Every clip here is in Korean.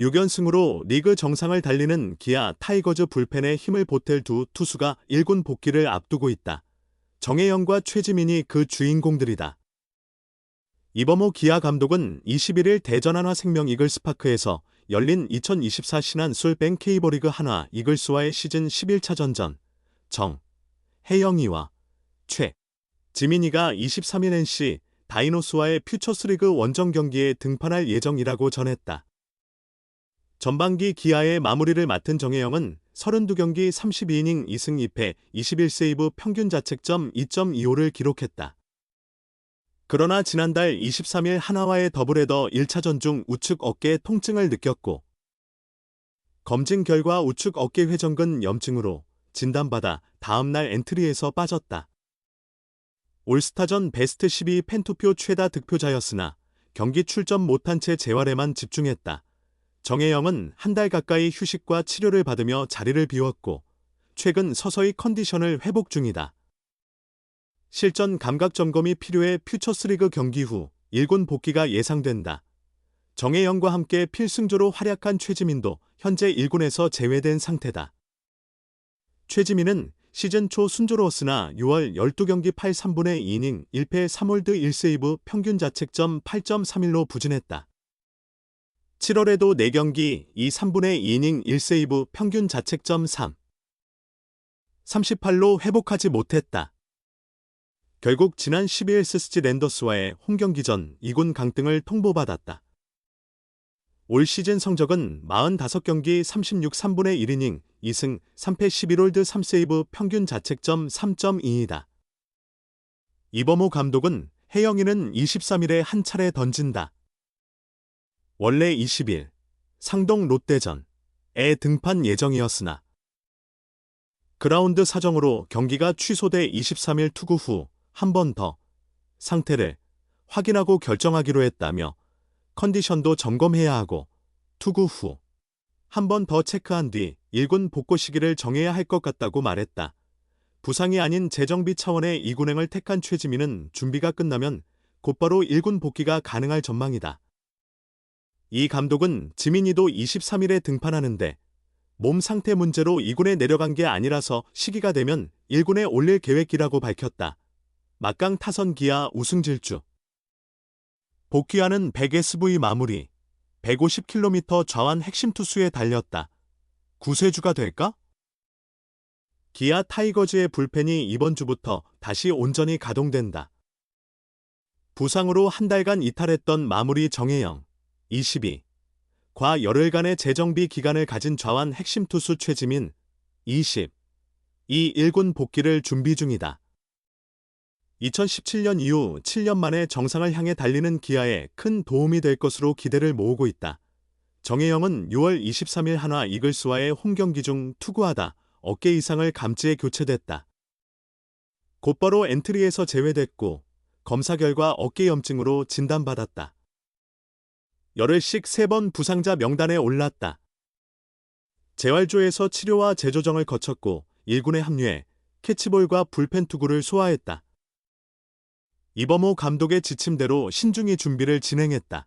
6연승으로 리그 정상을 달리는 기아 타이거즈 불펜에 힘을 보탤 두 투수가 1군 복귀를 앞두고 있다. 정혜영과 최지민이 그 주인공들이다. 이범호 기아 감독은 21일 대전 한화생명 이글스파크에서 열린 2024 신한솔뱅 K버리그 한화 이글스와의 시즌 11차전전 혜영이와 지민이가 23일 NC 다이노스와의 퓨처스리그 원정 경기에 등판할 예정이라고 전했다. 전반기 기아의 마무리를 맡은 정혜영은 32경기 32이닝 2승 2패 21세이브 평균 자책점 2.25를 기록했다. 그러나 지난달 23일 한화와의 더블헤더 1차전 중 우측 어깨 통증을 느꼈고 검진 결과 우측 어깨 회전근 염증으로 진단받아 다음날 엔트리에서 빠졌다. 올스타전 베스트 12 팬투표 최다 득표자였으나 경기 출전 못한 채 재활에만 집중했다. 정혜영은 한 달 가까이 휴식과 치료를 받으며 자리를 비웠고 최근 서서히 컨디션을 회복 중이다. 실전 감각 점검이 필요해 퓨처스리그 경기 후 1군 복귀가 예상된다. 정혜영과 함께 필승조로 활약한 최지민도 현재 1군에서 제외된 상태다. 최지민은 시즌 초 순조로웠으나 6월 12경기 8 3분의 2이닝 1패 3홀드 1세이브 평균 자책점 8.31로 부진했다. 7월에도 4경기 2 3분의 2이닝 1세이브 평균 자책점 38로 회복하지 못했다. 결국 지난 12일 SSG 랜더스와의 홈경기 전 2군 강등을 통보받았다. 올 시즌 성적은 45경기 36 3분의 1이닝 2승 3패 11홀드 3세이브 평균 자책점 3.2이다. 이범호 감독은 혜영이는 23일에 한 차례 던진다. 원래 20일 상동 롯데전에 등판 예정이었으나 그라운드 사정으로 경기가 취소돼 23일 투구 후 한 번 더 상태를 확인하고 결정하기로 했다며 컨디션도 점검해야 하고 투구 후 한 번 더 체크한 뒤 1군 복구 시기를 정해야 할 것 같다고 말했다. 부상이 아닌 재정비 차원의 2군행을 택한 최지민은 준비가 끝나면 곧바로 1군 복귀가 가능할 전망이다. 이 감독은 지민이도 23일에 등판하는데 몸 상태 문제로 2군에 내려간 게 아니라서 시기가 되면 1군에 올릴 계획이라고 밝혔다. 막강 타선 기아 우승 질주. 복귀하는 100SV 마무리. 150km 좌완 핵심 투수에 달렸다. 구세주가 될까? 기아 타이거즈의 불펜이 이번 주부터 다시 온전히 가동된다. 부상으로 한 달간 이탈했던 마무리 정혜영, 22과 열흘간의 재정비 기간을 가진 좌완 핵심 투수 최지민, 20. 이 1군 복귀를 준비 중이다. 2017년 이후 7년 만에 정상을 향해 달리는 기아에 큰 도움이 될 것으로 기대를 모으고 있다. 정혜영은 6월 23일 한화 이글스와의 홈경기 중 투구하다 어깨 이상을 감지해 교체됐다. 곧바로 엔트리에서 제외됐고 검사 결과 어깨 염증으로 진단받았다. 열흘씩 3번 부상자 명단에 올랐다. 재활조에서 치료와 재조정을 거쳤고 1군에 합류해 캐치볼과 불펜 투구를 소화했다. 이범호 감독의 지침대로 신중히 준비를 진행했다.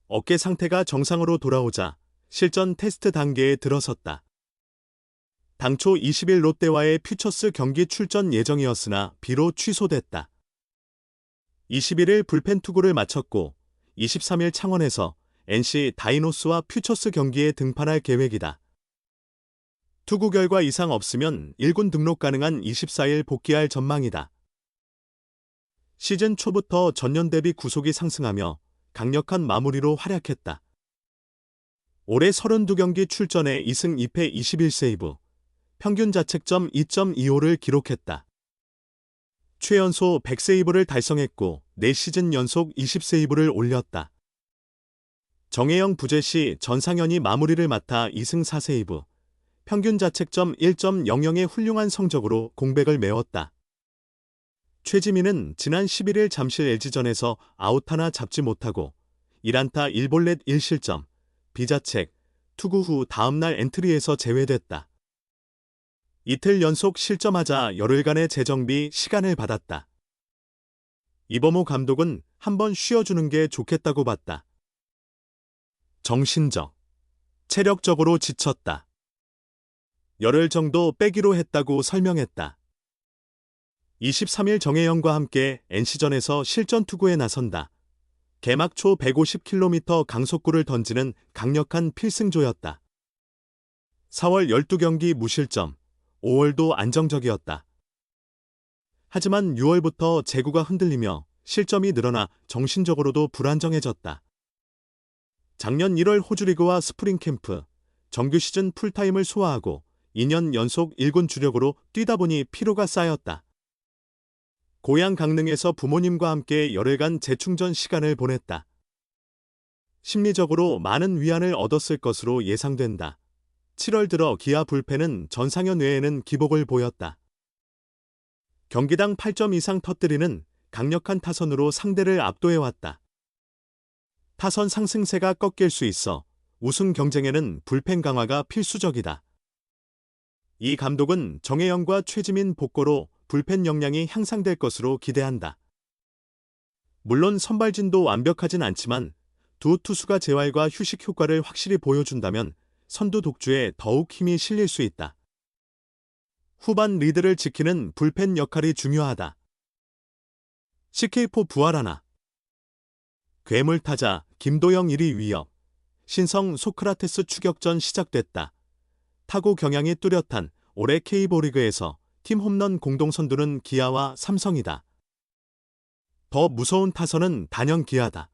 어깨 상태가 정상으로 돌아오자 실전 테스트 단계에 들어섰다. 당초 20일 롯데와의 퓨처스 경기 출전 예정이었으나 비로 취소됐다. 21일 불펜 투구를 마쳤고 23일 창원에서 NC 다이노스와 퓨처스 경기에 등판할 계획이다. 투구 결과 이상 없으면 1군 등록 가능한 24일 복귀할 전망이다. 시즌 초부터 전년 대비 구속이 상승하며 강력한 마무리로 활약했다. 올해 32경기 출전에 2승 2패 21세이브, 평균 자책점 2.25를 기록했다. 최연소 100세이브를 달성했고 4시즌 연속 20세이브를 올렸다. 정혜영 부재 시 전상현이 마무리를 맡아 2승 4세이브, 평균 자책점 1.00의 훌륭한 성적으로 공백을 메웠다. 최지민은 지난 11일 잠실 LG전에서 아웃 하나 잡지 못하고 1안타 1볼넷 1실점, 비자책, 투구 후 다음날 엔트리에서 제외됐다. 이틀 연속 실점하자 열흘간의 재정비 시간을 받았다. 이범호 감독은 한번 쉬어주는 게 좋겠다고 봤다. 정신적, 체력적으로 지쳤다. 열흘 정도 빼기로 했다고 설명했다. 23일 정혜영과 함께 NC전에서 실전 투구에 나선다. 개막 초 150km 강속구를 던지는 강력한 필승조였다. 4월 12경기 무실점, 5월도 안정적이었다. 하지만 6월부터 제구가 흔들리며 실점이 늘어나 정신적으로도 불안정해졌다. 작년 1월 호주리그와 스프링 캠프, 정규 시즌 풀타임을 소화하고 2년 연속 1군 주력으로 뛰다 보니 피로가 쌓였다. 고향 강릉에서 부모님과 함께 열흘간 재충전 시간을 보냈다. 심리적으로 많은 위안을 얻었을 것으로 예상된다. 7월 들어 기아 불펜은 전상현 외에는 기복을 보였다. 경기당 8점 이상 터뜨리는 강력한 타선으로 상대를 압도해왔다. 타선 상승세가 꺾일 수 있어 우승 경쟁에는 불펜 강화가 필수적이다. 이 감독은 정혜영과 최지민 복고로 불펜 역량이 향상될 것으로 기대한다. 물론 선발진도 완벽하진 않지만 두 투수가 재활과 휴식 효과를 확실히 보여준다면 선두 독주에 더욱 힘이 실릴 수 있다. 후반 리드를 지키는 불펜 역할이 중요하다. CK4 부활하나. 괴물타자 김도영 1위 위협. 신성 소크라테스 추격전 시작됐다. 타구 경향이 뚜렷한 올해 K리그에서 팀 홈런 공동 선두는 기아와 삼성이다. 더 무서운 타선은 단연 기아다.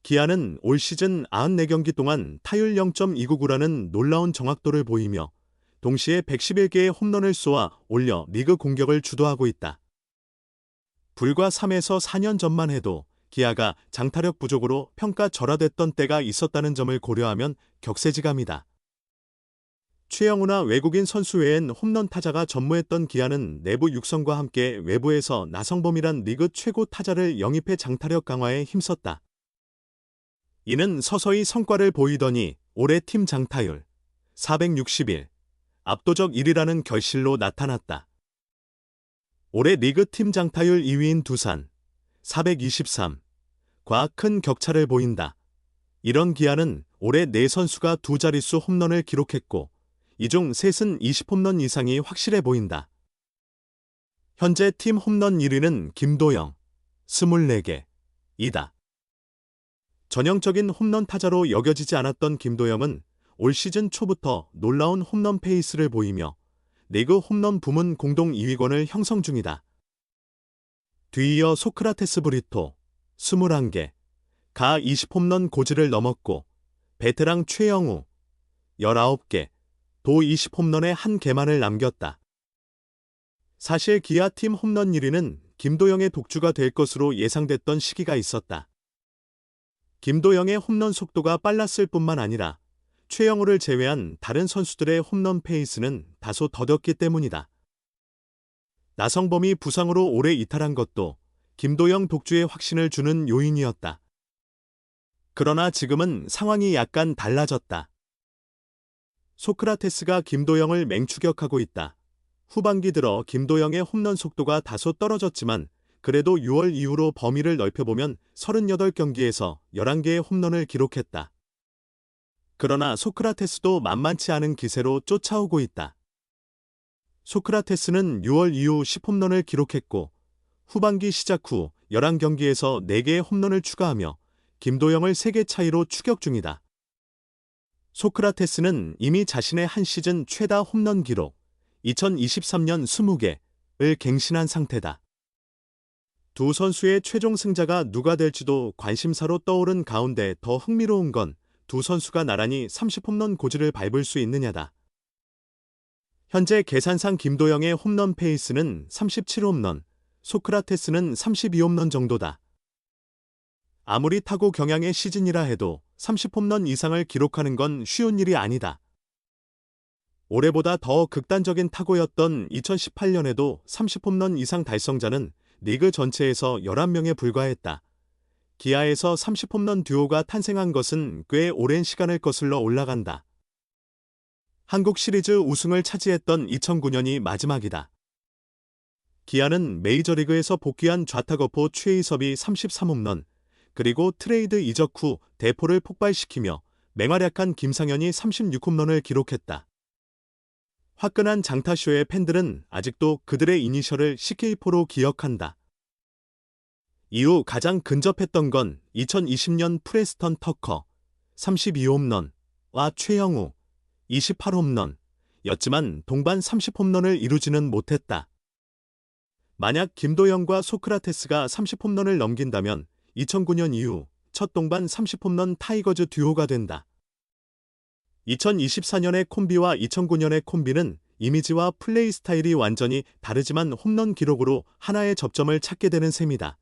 기아는 올 시즌 94경기 동안 타율 0.299라는 놀라운 정확도를 보이며 동시에 111개의 홈런을 쏘아 올려 리그 공격을 주도하고 있다. 불과 3에서 4년 전만 해도 기아가 장타력 부족으로 평가절하됐던 때가 있었다는 점을 고려하면 격세지감이다. 최영우나 외국인 선수 외엔 홈런 타자가 전무했던 기아는 내부 육성과 함께 외부에서 나성범이란 리그 최고 타자를 영입해 장타력 강화에 힘썼다. 이는 서서히 성과를 보이더니 올해 팀 장타율 461, 압도적 1위라는 결실로 나타났다. 올해 리그 팀 장타율 2위인 두산 423과 큰 격차를 보인다. 이런 기아는 올해 4선수가 두 자릿수 홈런을 기록했고 이 중 셋은 20홈런 이상이 확실해 보인다. 현재 팀 홈런 1위는 김도영 24개 이다. 전형적인 홈런 타자로 여겨지지 않았던 김도영은 올 시즌 초부터 놀라운 홈런 페이스를 보이며 리그 홈런 부문 공동 2위권을 형성 중이다. 뒤이어 소크라테스 브리토 21개, 가 20홈런 고지를 넘었고 베테랑 최영우 19개, 도 20홈런에 한 개만을 남겼다. 사실 기아팀 홈런 1위는 김도영의 독주가 될 것으로 예상됐던 시기가 있었다. 김도영의 홈런 속도가 빨랐을 뿐만 아니라 최영우를 제외한 다른 선수들의 홈런 페이스는 다소 더뎠기 때문이다. 나성범이 부상으로 오래 이탈한 것도 김도영 독주의 확신을 주는 요인이었다. 그러나 지금은 상황이 약간 달라졌다. 소크라테스가 김도영을 맹추격하고 있다. 후반기 들어 김도영의 홈런 속도가 다소 떨어졌지만 그래도 6월 이후로 범위를 넓혀보면 38경기에서 11개의 홈런을 기록했다. 그러나 소크라테스도 만만치 않은 기세로 쫓아오고 있다. 소크라테스는 6월 이후 10홈런을 기록했고 후반기 시작 후 11경기에서 4개의 홈런을 추가하며 김도영을 3개 차이로 추격 중이다. 소크라테스는 이미 자신의 한 시즌 최다 홈런 기록 2023년 20개를 갱신한 상태다. 두 선수의 최종 승자가 누가 될지도 관심사로 떠오른 가운데 더 흥미로운 건 두 선수가 나란히 30홈런 고지를 밟을 수 있느냐다. 현재 계산상 김도영의 홈런 페이스는 37홈런, 소크라테스는 32홈런 정도다. 아무리 타고 경향의 시즌이라 해도 30홈런 이상을 기록하는 건 쉬운 일이 아니다. 올해보다 더 극단적인 타고였던 2018년에도 30홈런 이상 달성자는 리그 전체에서 11명에 불과했다. 기아에서 30홈런 듀오가 탄생한 것은 꽤 오랜 시간을 거슬러 올라간다. 한국 시리즈 우승을 차지했던 2009년이 마지막이다. 기아는 메이저리그에서 복귀한 좌타거포 최희섭이 33홈런, 그리고 트레이드 이적 후 대포를 폭발시키며 맹활약한 김상현이 36홈런을 기록했다. 화끈한 장타쇼의 팬들은 아직도 그들의 이니셜을 CK4로 기억한다. 이후 가장 근접했던 건 2020년 프레스턴 터커 32홈런과 최영우 28홈런 였지만 동반 30홈런을 이루지는 못했다. 만약 김도영과 소크라테스가 30홈런을 넘긴다면 2009년 이후 첫 동반 30홈런 타이거즈 듀오가 된다. 2024년의 콤비와 2009년의 콤비는 이미지와 플레이 스타일이 완전히 다르지만 홈런 기록으로 하나의 접점을 찾게 되는 셈이다.